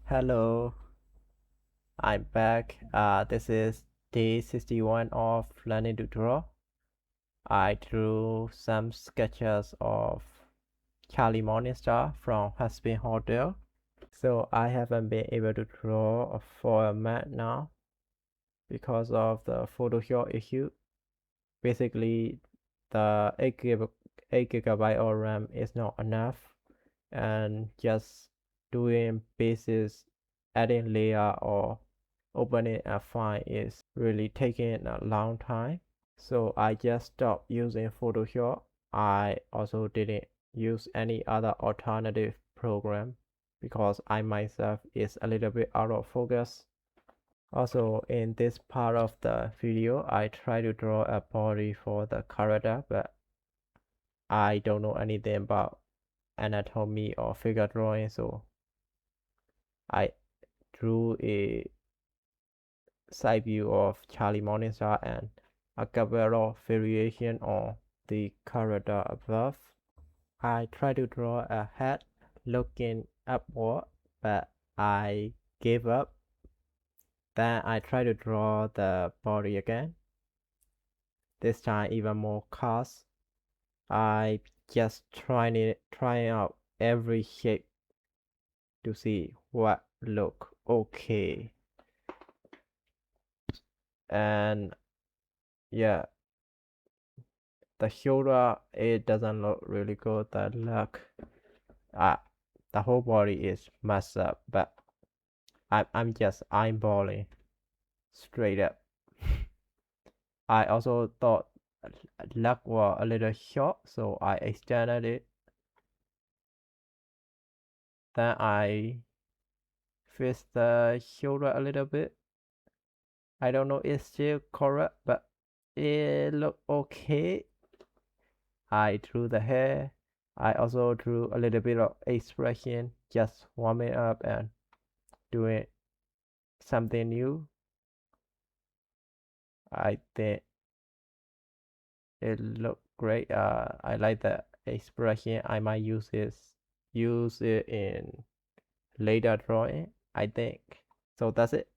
Hello, I'm back. This is day 61 of learning to draw. I drew some sketches of Charlie Morningstar from Husband Hotel. So I haven't been able to draw for a month now because of the Photoshop issue. Basically, the 8 gigabyte of RAM is not enough, and just doing basic adding layer or opening a file is really taking a long time. So I just stopped using Photoshop. I also didn't use any other alternative program because I myself is a little bit out of focus. Also, in this part of the video, I try to draw a body for the character, but I don't know anything about anatomy or figure drawing, so I drew a side view of Charlie Morningstar and a couple of variation on the character above. I try to draw a head looking upward, but I gave up. Then I try to draw the body again. This time even more cast. I just trying out every shape to see what look okay. And yeah, the shoulder, it doesn't look really good. The leg, the whole body is messed up, but I'm just eyeballing straight up. I also thought leg was a little short, so I extended it. Then I fixed the shoulder a little bit. I don't know it's still correct, but it look okay. I drew the hair. I also drew a little bit of expression, just warming up and doing something new. I think it looked great. I like the expression. I might use it in later drawing, I think. So that's it.